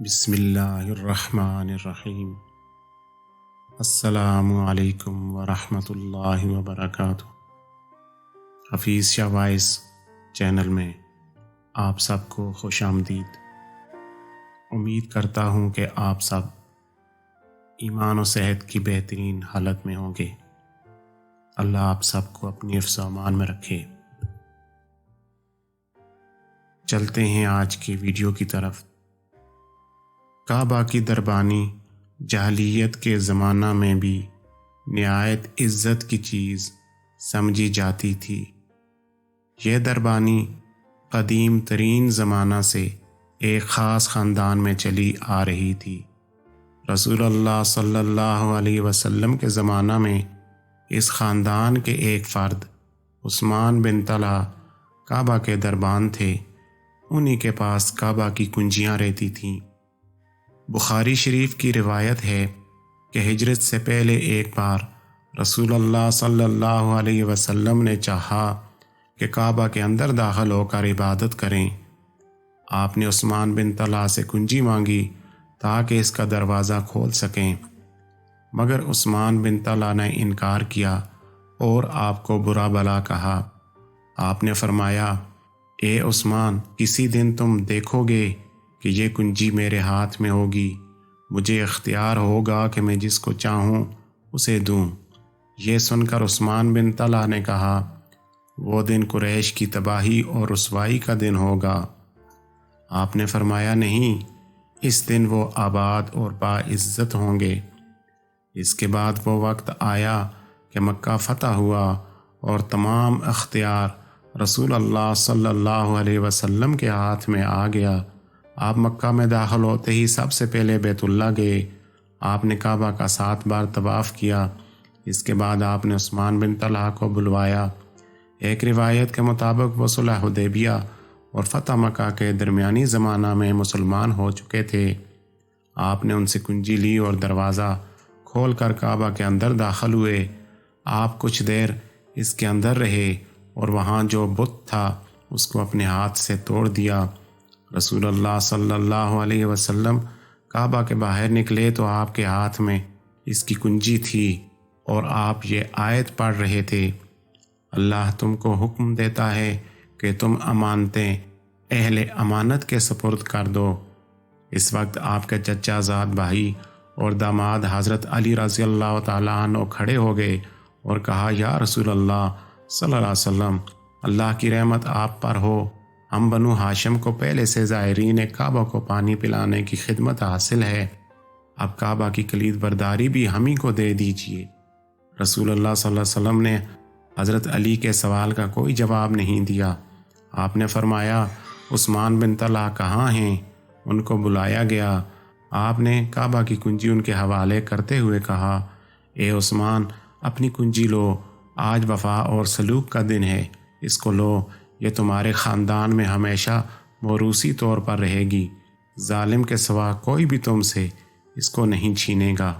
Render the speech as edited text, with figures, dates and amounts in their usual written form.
بسم اللہ الرحمن الرحیم۔ السلام علیکم ورحمۃ اللہ وبرکاتہ۔ حفیظ شاہ وائس چینل میں آپ سب کو خوش آمدید۔ امید کرتا ہوں کہ آپ سب ایمان و صحت کی بہترین حالت میں ہوں گے۔ اللہ آپ سب کو اپنی حفظ و امان میں رکھے۔ چلتے ہیں آج کی ویڈیو کی طرف۔ کعبہ کی دربانی جاہلیت کے زمانہ میں بھی نہایت عزت کی چیز سمجھی جاتی تھی۔ یہ دربانی قدیم ترین زمانہ سے ایک خاص خاندان میں چلی آ رہی تھی۔ رسول اللہ صلی اللہ علیہ وسلم کے زمانہ میں اس خاندان کے ایک فرد عثمان بن طلحہ کعبہ کے دربان تھے۔ انہی کے پاس کعبہ کی کنجیاں رہتی تھیں۔ بخاری شریف کی روایت ہے کہ ہجرت سے پہلے ایک بار رسول اللہ صلی اللہ علیہ وسلم نے چاہا کہ کعبہ کے اندر داخل ہو کر عبادت کریں۔ آپ نے عثمان بن طلحہ سے کنجی مانگی تاکہ اس کا دروازہ کھول سکیں، مگر عثمان بن طلحہ نے انکار کیا اور آپ کو برا بھلا کہا۔ آپ نے فرمایا، اے عثمان، کسی دن تم دیکھو گے کہ یہ کنجی میرے ہاتھ میں ہوگی، مجھے اختیار ہوگا کہ میں جس کو چاہوں اسے دوں۔ یہ سن کر عثمان بن طلحہ نے کہا، وہ دن قریش کی تباہی اور رسوائی کا دن ہوگا۔ آپ نے فرمایا، نہیں، اس دن وہ آباد اور باعزت ہوں گے۔ اس کے بعد وہ وقت آیا کہ مکہ فتح ہوا اور تمام اختیار رسول اللہ صلی اللہ علیہ وسلم کے ہاتھ میں آ گیا۔ آپ مکہ میں داخل ہوتے ہی سب سے پہلے بیت اللہ گئے۔ آپ نے کعبہ کا 7 بار طواف کیا۔ اس کے بعد آپ نے عثمان بن طلحہ کو بلوایا۔ ایک روایت کے مطابق وہ صلح حدیبیہ اور فتح مکہ کے درمیانی زمانہ میں مسلمان ہو چکے تھے۔ آپ نے ان سے کنجی لی اور دروازہ کھول کر کعبہ کے اندر داخل ہوئے۔ آپ کچھ دیر اس کے اندر رہے اور وہاں جو بت تھا اس کو اپنے ہاتھ سے توڑ دیا۔ رسول اللہ صلی اللہ علیہ وسلم کعبہ کے باہر نکلے تو آپ کے ہاتھ میں اس کی کنجی تھی اور آپ یہ آیت پڑھ رہے تھے، اللہ تم کو حکم دیتا ہے کہ تم امانتیں اہل امانت کے سپرد کر دو۔ اس وقت آپ کے چچا زاد بھائی اور داماد حضرت علی رضی اللہ تعالیٰ عنہ کھڑے ہو گئے اور کہا، یا رسول اللہ صلی اللہ علیہ وسلم، اللہ کی رحمت آپ پر ہو۔ ہم بنو ہاشم کو پہلے سے زائرین کعبہ کو پانی پلانے کی خدمت حاصل ہے، اب کعبہ کی کلید برداری بھی ہم ہی کو دے دیجیے۔ رسول اللہ صلی اللہ علیہ وسلم نے حضرت علی کے سوال کا کوئی جواب نہیں دیا۔ آپ نے فرمایا، عثمان بن طلحہ کہاں ہیں؟ ان کو بلایا گیا۔ آپ نے کعبہ کی کنجی ان کے حوالے کرتے ہوئے کہا، اے عثمان، اپنی کنجی لو، آج وفا اور سلوک کا دن ہے، اس کو لو، یہ تمہارے خاندان میں ہمیشہ موروثی طور پر رہے گی، ظالم کے سوا کوئی بھی تم سے اس کو نہیں چھینے گا۔